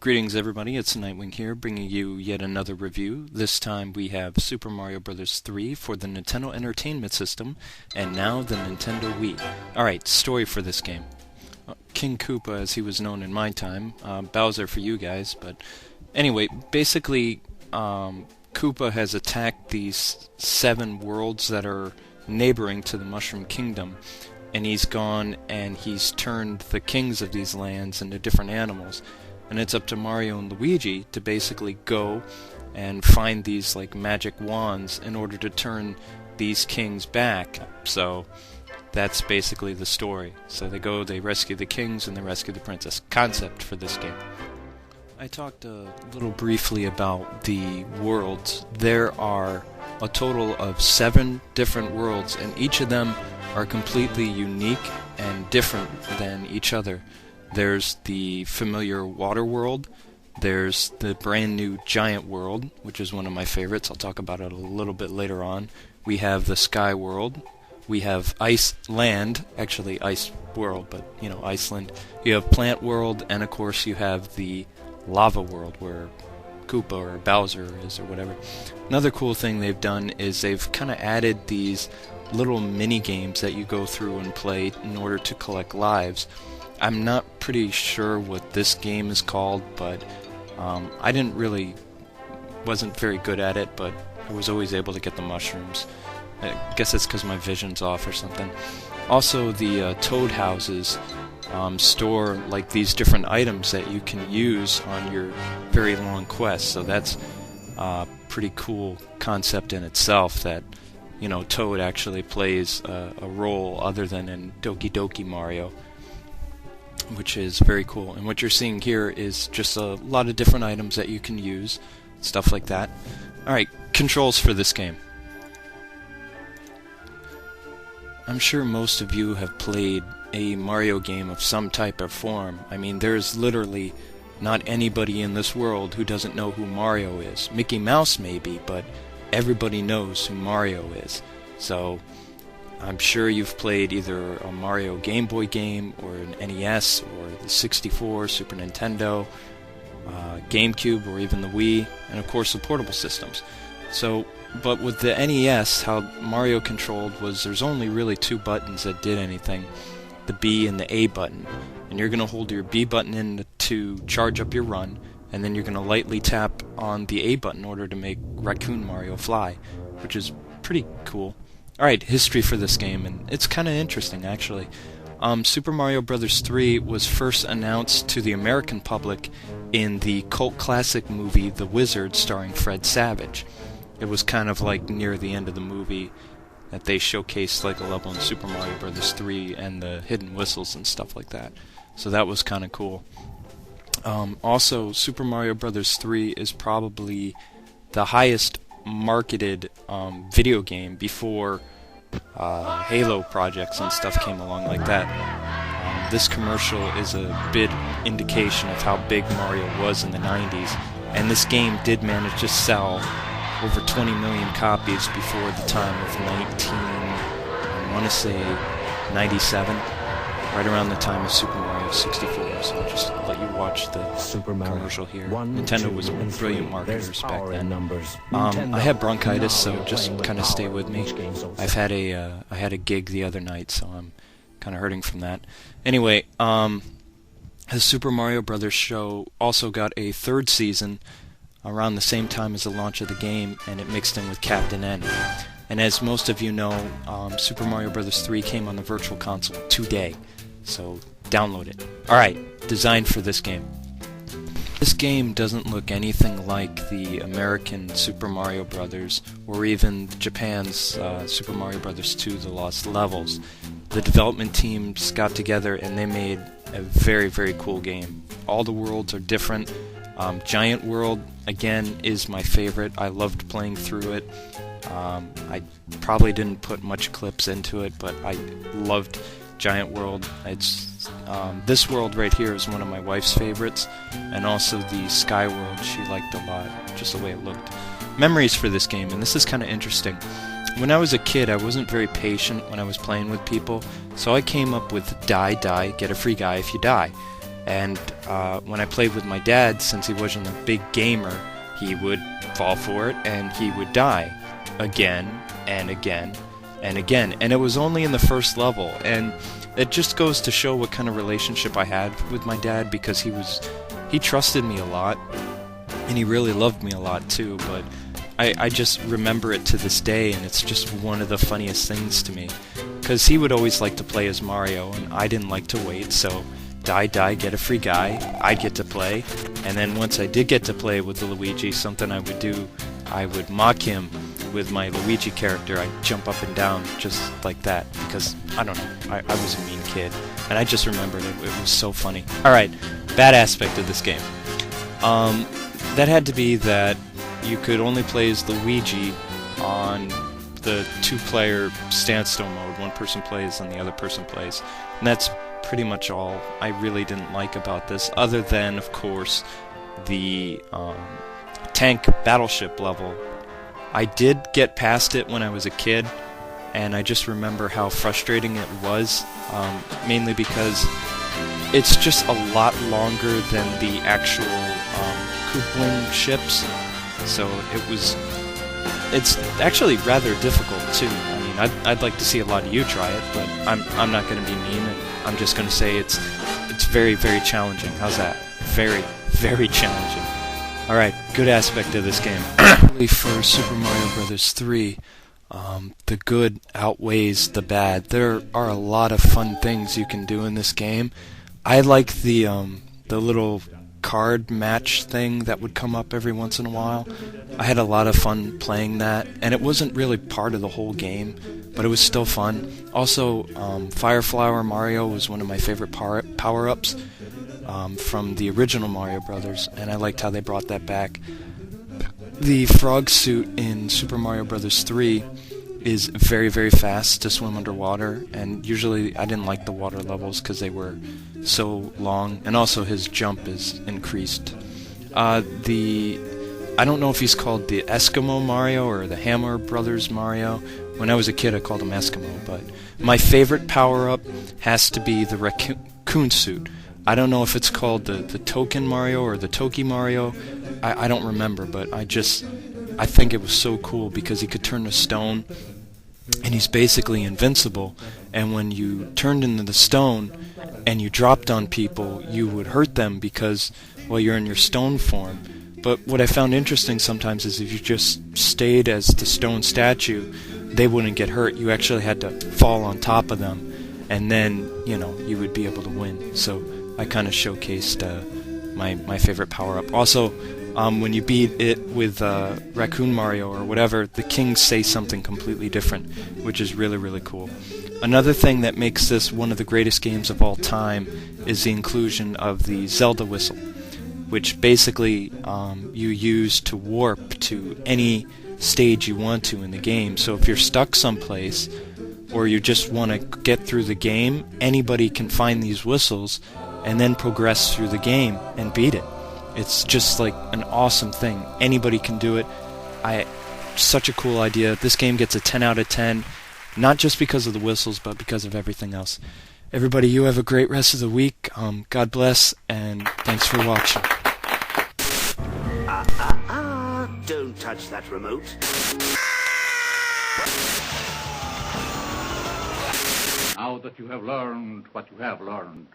Greetings everybody, it's Nightwing here, bringing you yet another review. This time we have Super Mario Bros. 3 for the Nintendo Entertainment System, and now the Nintendo Wii. Alright, story for this game. King Koopa, as he was known in my time, Bowser for you guys, but anyway, basically, Koopa has attacked these 7 worlds that are neighboring to the Mushroom Kingdom, and he's gone and he's turned the kings of these lands into different animals. And it's up to Mario and Luigi to basically go and find these like magic wands in order to turn these kings back. So that's basically the story. So they go, they rescue the kings, and they rescue the princess. Concept for this game. I talked a little briefly about the worlds. There are a total of 7 different worlds, and each of them are completely unique and different than each other. There's the familiar water world, there's the brand new giant world, which is one of my favorites. I'll talk about it a little bit later on. We have the sky world, we have ice land, actually ice world, but you know, Iceland. You have plant world, and of course you have the lava world where Koopa or Bowser is or whatever. Another cool thing they've done is they've kind of added these little mini games that you go through and play in order to collect lives. I'm not pretty sure what this game is called, but I wasn't very good at it, but I was always able to get the mushrooms. I guess it's because my vision's off or something. Also, the Toad houses store like these different items that you can use on your very long quest, so that's a pretty cool concept in itself, that you know, Toad actually plays a role other than in Doki Doki Mario, which is very cool. And what you're seeing here is just a lot of different items that you can use, stuff like that. Alright, controls for this game. I'm sure most of you have played a Mario game of some type or form. I mean, there's literally not anybody in this world who doesn't know who Mario is. Mickey Mouse maybe, but everybody knows who Mario is. So I'm sure you've played either a Mario Game Boy game, or an NES, or the 64, Super Nintendo, GameCube, or even the Wii, and of course the portable systems. So, but with the NES, how Mario controlled was there's only really 2 buttons that did anything, the B and the A button. And you're going to hold your B button in to charge up your run, and then you're going to lightly tap on the A button in order to make Raccoon Mario fly, which is pretty cool. Alright, history for this game, and it's kind of interesting actually. Super Mario Bros. 3 was first announced to the American public in the cult classic movie The Wizard, starring Fred Savage. It was kind of like near the end of the movie that they showcased like a level in Super Mario Bros. 3 and the hidden whistles and stuff like that. So that was kind of cool. Also, Super Mario Bros. 3 is probably the highest marketed video game before Halo projects and stuff came along like that. This commercial is a big indication of how big Mario was in the 90s, and this game did manage to sell over 20 million copies before the time of I want to say 97, right around the time of Super Mario 64. So I'll just let you watch the commercial here. Nintendo was brilliant marketers back then. I have bronchitis, so just kind of stay with me. I had a gig the other night, so I'm kind of hurting from that. Anyway, the Super Mario Brothers show also got a 3rd season around the same time as the launch of the game, and it mixed in with Captain N. And as most of you know, Super Mario Bros. 3 came on the Virtual Console today, so download it. Alright, design for this game. This game doesn't look anything like the American Super Mario Bros. Or even Japan's Super Mario Bros. 2 The Lost Levels. The development teams got together and they made a very, very cool game. All the worlds are different. Giant World, again, is my favorite. I loved playing through it. I probably didn't put much clips into it, but I loved Giant World. This world right here is one of my wife's favorites, and also the Sky World she liked a lot, just the way it looked. Memories for this game, and this is kind of interesting. When I was a kid, I wasn't very patient when I was playing with people, so I came up with die, die, get a free guy if you die. And when I played with my dad, since he wasn't a big gamer, he would fall for it and he would die again and again and again. And it was only in the first level, and it just goes to show what kind of relationship I had with my dad, because he trusted me a lot, and he really loved me a lot too. But I just remember it to this day, and it's just one of the funniest things to me, because he would always like to play as Mario, and I didn't like to wait, so die, get a free guy, I'd get to play. And then once I did get to play with the Luigi, something I would do, I would mock him with my Luigi character. I'd jump up and down just like that, because, I don't know, I was a mean kid, and I just remembered it. It was so funny. Alright, bad aspect of this game. That had to be that you could only play as Luigi on the two-player standstill mode. One person plays and the other person plays. And that's pretty much all I really didn't like about this, other than, of course, the tank battleship level. I did get past it when I was a kid, and I just remember how frustrating it was, mainly because it's just a lot longer than the actual Koopaling ships, so it's actually rather difficult too. I mean, I'd like to see a lot of you try it, but I'm not going to be mean, and I'm just going to say it's very, very challenging. How's that? Very, very challenging. Alright, good aspect of this game. For Super Mario Bros. 3, the good outweighs the bad. There are a lot of fun things you can do in this game. I like the little card match thing that would come up every once in a while. I had a lot of fun playing that, and it wasn't really part of the whole game, but it was still fun. Also, Fire Flower Mario was one of my favorite power-ups from the original Mario Brothers, and I liked how they brought that back. The frog suit in Super Mario Bros. 3 is very, very fast to swim underwater, and usually I didn't like the water levels because they were so long, and also his jump is increased. I don't know if he's called the Eskimo Mario or the Hammer Brothers Mario. When I was a kid I called him Eskimo, but my favorite power-up has to be the raccoon suit. I don't know if it's called the Token Mario or the Toki Mario. I don't remember, but I think it was so cool because he could turn to stone, and he's basically invincible. And when you turned into the stone and you dropped on people, you would hurt them because, well, you're in your stone form. But what I found interesting sometimes is if you just stayed as the stone statue, they wouldn't get hurt. You actually had to fall on top of them, and then, you know, you would be able to win. So I kind of showcased my favorite power-up. Also, when you beat it with Raccoon Mario or whatever, the kings say something completely different, which is really, really cool. Another thing that makes this one of the greatest games of all time is the inclusion of the Zelda whistle, which basically you use to warp to any stage you want to in the game. So if you're stuck someplace, or you just want to get through the game, anybody can find these whistles and then progress through the game and beat it. It's just like an awesome thing. Anybody can do it. Such a cool idea. This game gets a 10 out of 10, not just because of the whistles, but because of everything else. Everybody, you have a great rest of the week. God bless, and thanks for watching. Don't touch that remote. Now that you have learned what you have learned,